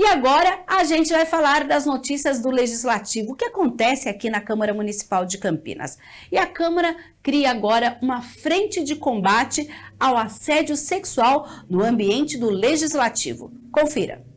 agora a gente vai falar das notícias do Legislativo, o que acontece aqui na Câmara Municipal de Campinas. E a Câmara cria agora uma frente de combate ao assédio sexual no ambiente do Legislativo. Confira.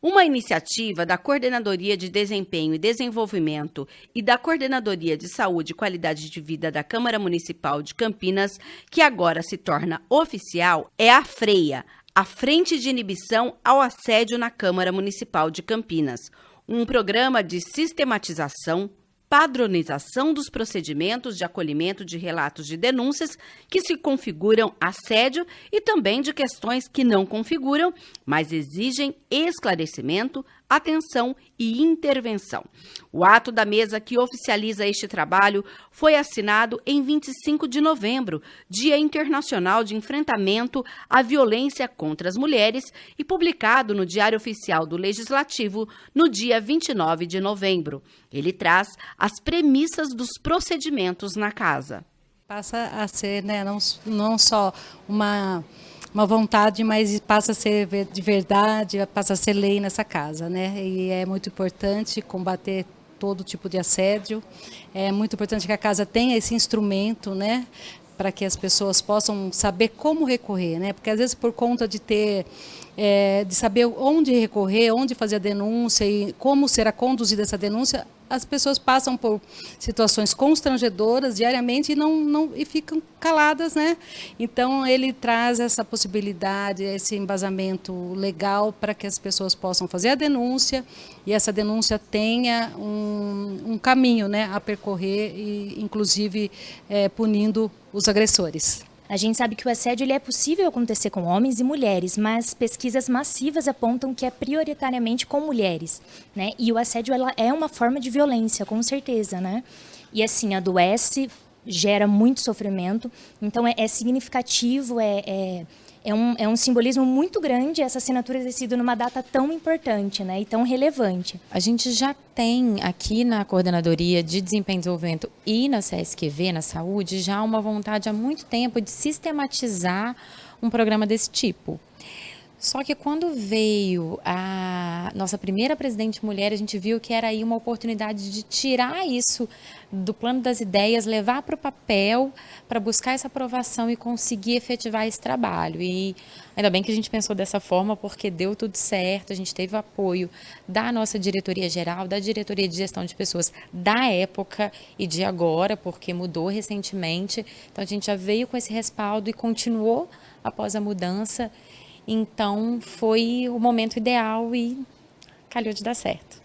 Uma iniciativa da Coordenadoria de Desempenho e Desenvolvimento e da Coordenadoria de Saúde e Qualidade de Vida da Câmara Municipal de Campinas, que agora se torna oficial, é a FREIA, a Frente de Inibição ao Assédio na Câmara Municipal de Campinas, um programa de sistematização, padronização dos procedimentos de acolhimento de relatos de denúncias que se configuram assédio e também de questões que não configuram, mas exigem esclarecimento, atenção e intervenção. O ato da mesa que oficializa este trabalho foi assinado em 25 de novembro, Dia Internacional de Enfrentamento à Violência contra as Mulheres, e publicado no Diário Oficial do Legislativo no dia 29 de novembro. Ele traz as premissas dos procedimentos na casa. Passa a ser, não só uma vontade, mas passa a ser de verdade, passa a ser lei nessa casa, E é muito importante combater todo tipo de assédio. É muito importante que a casa tenha esse instrumento, para que as pessoas possam saber como recorrer, Porque às vezes por conta de saber onde recorrer, onde fazer a denúncia e como será conduzida essa denúncia, as pessoas passam por situações constrangedoras diariamente e ficam caladas, Então ele traz essa possibilidade, esse embasamento legal para que as pessoas possam fazer a denúncia e essa denúncia tenha um caminho, a percorrer e inclusive punindo os agressores. A gente sabe que o assédio ele é possível acontecer com homens e mulheres, mas pesquisas massivas apontam que é prioritariamente com mulheres, E o assédio ela é uma forma de violência, com certeza, E assim, adoece, gera muito sofrimento, então é significativo, é um simbolismo muito grande essa assinatura ter sido numa data tão importante, E tão relevante. A gente já tem aqui na Coordenadoria de Desempenho e Desenvolvimento e na CSQV, na saúde, já uma vontade há muito tempo de sistematizar um programa desse tipo. Só que quando veio a nossa primeira presidente mulher, a gente viu que era aí uma oportunidade de tirar isso do plano das ideias, levar para o papel, para buscar essa aprovação e conseguir efetivar esse trabalho. E ainda bem que a gente pensou dessa forma, porque deu tudo certo, a gente teve o apoio da nossa diretoria geral, da diretoria de gestão de pessoas da época e de agora, porque mudou recentemente. Então a gente já veio com esse respaldo e continuou após a mudança. Então, foi o momento ideal e calhou de dar certo.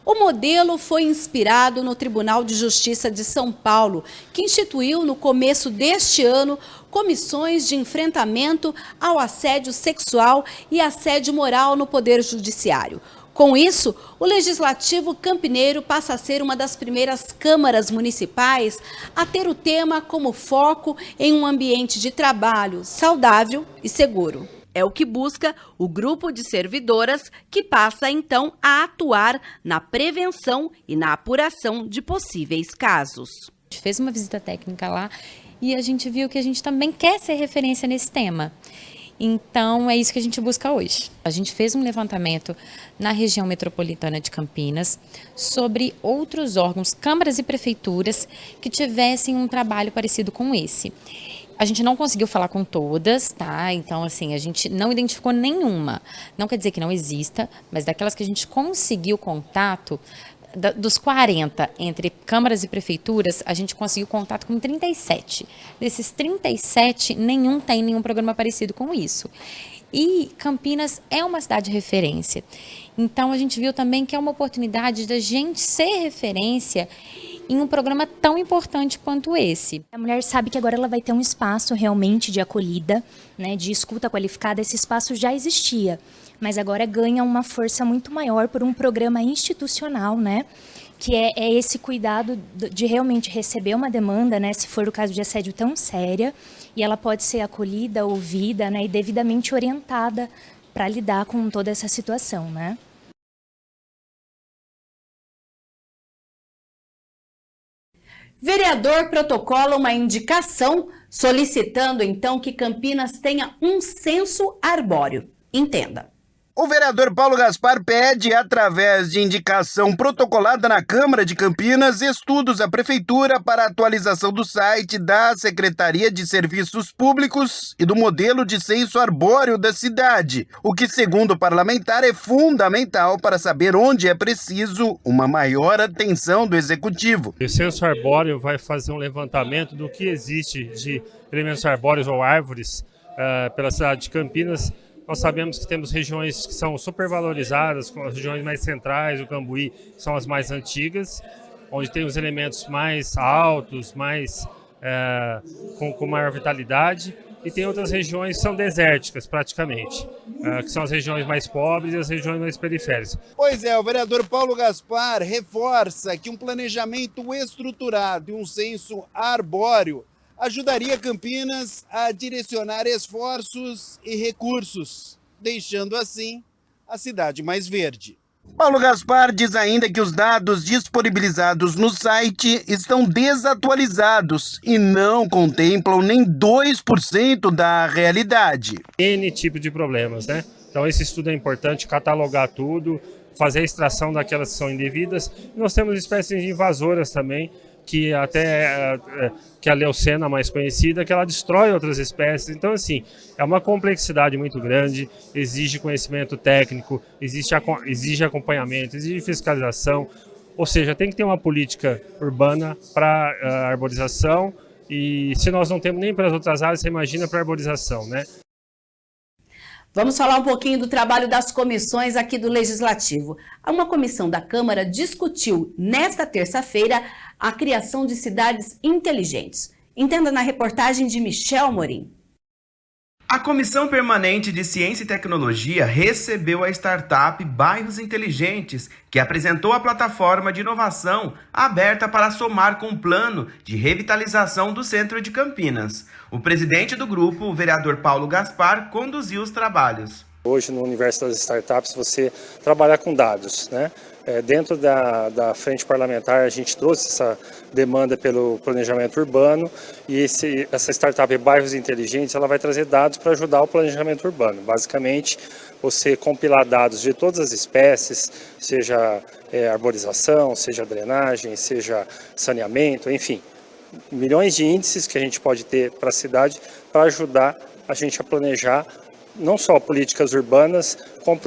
O modelo foi inspirado no Tribunal de Justiça de São Paulo, que instituiu no começo deste ano comissões de enfrentamento ao assédio sexual e assédio moral no Poder Judiciário. Com isso, o Legislativo campineiro passa a ser uma das primeiras câmaras municipais a ter o tema como foco em um ambiente de trabalho saudável e seguro. É o que busca o grupo de servidoras, que passa então a atuar na prevenção e na apuração de possíveis casos. A gente fez uma visita técnica lá e a gente viu que a gente também quer ser referência nesse tema. Então, é isso que a gente busca hoje. A gente fez um levantamento na região metropolitana de Campinas sobre outros órgãos, câmaras e prefeituras que tivessem um trabalho parecido com esse. A gente não conseguiu falar com todas, tá? Então, assim, a gente não identificou nenhuma. Não quer dizer que não exista, mas daquelas que a gente conseguiu contato, dos 40 entre câmaras e prefeituras, a gente conseguiu contato com 37. Desses 37, nenhum tem nenhum programa parecido com isso. E Campinas é uma cidade de referência. Então, a gente viu também que é uma oportunidade da gente ser referência em um programa tão importante quanto esse. A mulher sabe que agora ela vai ter um espaço realmente de acolhida, de escuta qualificada. Esse espaço já existia, mas agora ganha uma força muito maior por um programa institucional, que é esse cuidado de realmente receber uma demanda, se for o caso de assédio tão séria, e ela pode ser acolhida, ouvida, e devidamente orientada para lidar com toda essa situação, Vereador protocola uma indicação solicitando então que Campinas tenha um censo arbóreo. Entenda. O vereador Paulo Gaspar pede, através de indicação protocolada na Câmara de Campinas, estudos à Prefeitura para a atualização do site da Secretaria de Serviços Públicos e do modelo de censo arbóreo da cidade, o que, segundo o parlamentar, é fundamental para saber onde é preciso uma maior atenção do Executivo. O censo arbóreo vai fazer um levantamento do que existe de elementos arbóreos ou árvores pela cidade de Campinas. Nós sabemos que temos regiões que são supervalorizadas, como as regiões mais centrais, o Cambuí, que são as mais antigas, onde tem os elementos mais altos, com maior vitalidade, e tem outras regiões que são desérticas, praticamente, que são as regiões mais pobres e as regiões mais periféricas. Pois é, o vereador Paulo Gaspar reforça que um planejamento estruturado e um censo arbóreo ajudaria Campinas a direcionar esforços e recursos, deixando assim a cidade mais verde. Paulo Gaspar diz ainda que os dados disponibilizados no site estão desatualizados e não contemplam nem 2% da realidade. N tipo de problemas, né? Então esse estudo é importante, catalogar tudo, fazer a extração daquelas que são indevidas. Nós temos espécies invasoras também, que até que a leucena mais conhecida, que ela destrói outras espécies. Então, assim, é uma complexidade muito grande, exige conhecimento técnico, exige acompanhamento, exige fiscalização, ou seja, tem que ter uma política urbana para arborização, e se nós não temos nem para as outras áreas, você imagina para a arborização, né? Vamos falar um pouquinho do trabalho das comissões aqui do Legislativo. Uma comissão da Câmara discutiu nesta terça-feira a criação de cidades inteligentes. Entenda na reportagem de Michel Morim. A Comissão Permanente de Ciência e Tecnologia recebeu a startup Bairros Inteligentes, que apresentou a plataforma de inovação aberta para somar com o plano de revitalização do centro de Campinas. O presidente do grupo, o vereador Paulo Gaspar, conduziu os trabalhos. Hoje, no universo das startups, você trabalha com dados, né? Dentro da frente parlamentar, a gente trouxe essa demanda pelo planejamento urbano e essa startup Bairros Inteligentes, ela vai trazer dados para ajudar o planejamento urbano. Basicamente, você compilar dados de todas as espécies, seja arborização, seja drenagem, seja saneamento, enfim, milhões de índices que a gente pode ter para a cidade para ajudar a gente a planejar não só políticas urbanas, como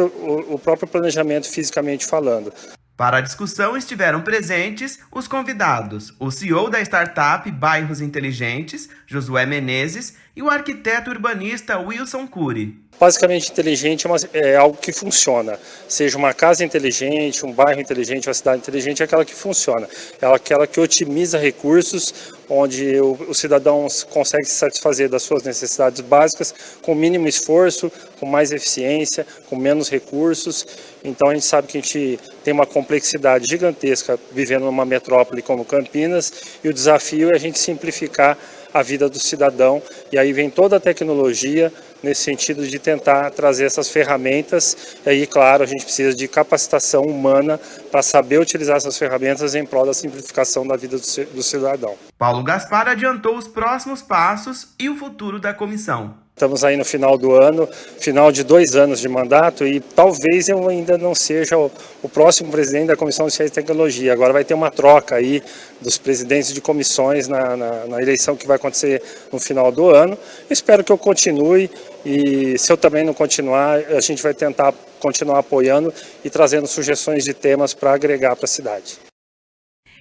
o próprio planejamento fisicamente falando. Para a discussão estiveram presentes os convidados, o CEO da startup Bairros Inteligentes, Josué Menezes, e o arquiteto urbanista Wilson Cury. Basicamente, inteligente é algo que funciona, seja uma casa inteligente, um bairro inteligente, uma cidade inteligente, é aquela que funciona, é aquela que otimiza recursos, onde o cidadão consegue se satisfazer das suas necessidades básicas com mínimo esforço, com mais eficiência, com menos recursos. Então a gente sabe que a gente tem uma complexidade gigantesca vivendo numa metrópole como Campinas, e o desafio é a gente simplificar a vida do cidadão, e aí vem toda a tecnologia nesse sentido de tentar trazer essas ferramentas. E aí, claro, a gente precisa de capacitação humana para saber utilizar essas ferramentas em prol da simplificação da vida do cidadão. Paulo Gaspar adiantou os próximos passos e o futuro da comissão. Estamos aí no final do ano, final de 2 anos de mandato, e talvez eu ainda não seja o próximo presidente da Comissão de Ciência e Tecnologia. Agora vai ter uma troca aí dos presidentes de comissões na eleição que vai acontecer no final do ano. Espero que eu continue, e se eu também não continuar, a gente vai tentar continuar apoiando e trazendo sugestões de temas para agregar para a cidade.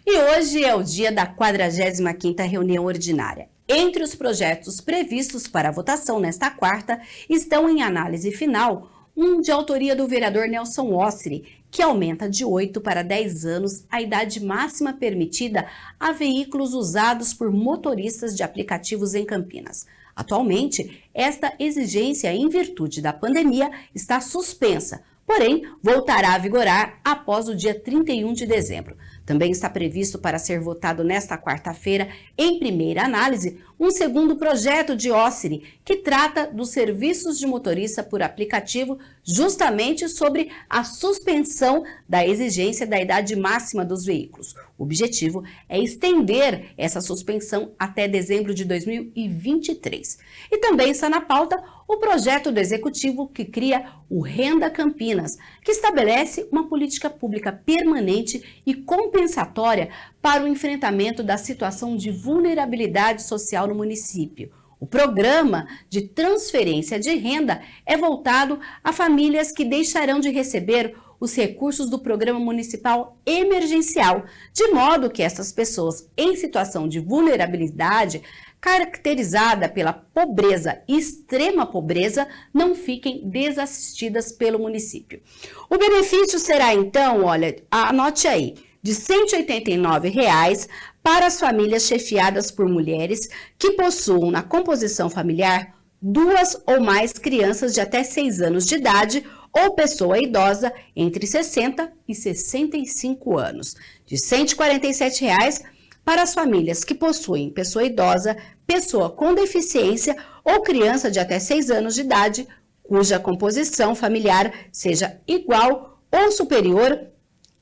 E hoje é o dia da 45ª reunião ordinária. Entre os projetos previstos para a votação nesta quarta, estão em análise final um de autoria do vereador Nelson Ossiri, que aumenta de 8 para 10 anos a idade máxima permitida a veículos usados por motoristas de aplicativos em Campinas. Atualmente, esta exigência, em virtude da pandemia, está suspensa, porém, voltará a vigorar após o dia 31 de dezembro. Também está previsto para ser votado nesta quarta-feira, em primeira análise, um segundo projeto de Ossiri, que trata dos serviços de motorista por aplicativo, justamente sobre a suspensão da exigência da idade máxima dos veículos. O objetivo é estender essa suspensão até dezembro de 2023. E também está na pauta o projeto do Executivo que cria o Renda Campinas, que estabelece uma política pública permanente e compensatória para o enfrentamento da situação de vulnerabilidade social no município. O programa de transferência de renda é voltado a famílias que deixarão de receber os recursos do Programa Municipal Emergencial, de modo que essas pessoas em situação de vulnerabilidade, caracterizada pela pobreza e extrema pobreza, não fiquem desassistidas pelo município. O benefício será então, olha, anote aí, de R$ 189,00 para as famílias chefiadas por mulheres que possuam na composição familiar 2 ou mais crianças de até 6 anos de idade ou pessoa idosa entre 60 e 65 anos. De R$ 147,00 para as famílias que possuem pessoa idosa, pessoa com deficiência ou criança de até 6 anos de idade, cuja composição familiar seja igual ou superior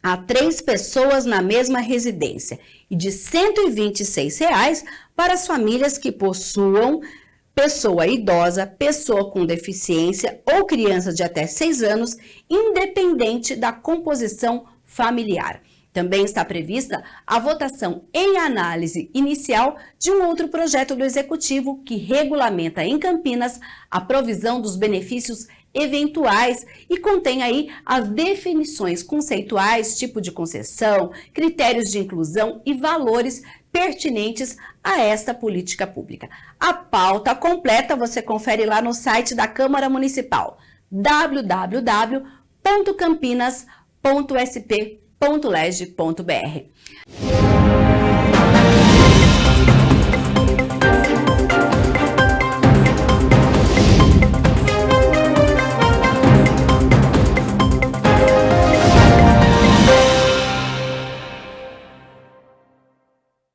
a 3 pessoas na mesma residência. E de R$ 126,00 para as famílias que possuam pessoa idosa, pessoa com deficiência ou criança de até 6 anos, independente da composição familiar. Também está prevista a votação em análise inicial de um outro projeto do Executivo que regulamenta em Campinas a provisão dos benefícios eventuais e contém aí as definições conceituais, tipo de concessão, critérios de inclusão e valores pertinentes a esta política pública. A pauta completa você confere lá no site da Câmara Municipal, www.campinas.sp.leg.br.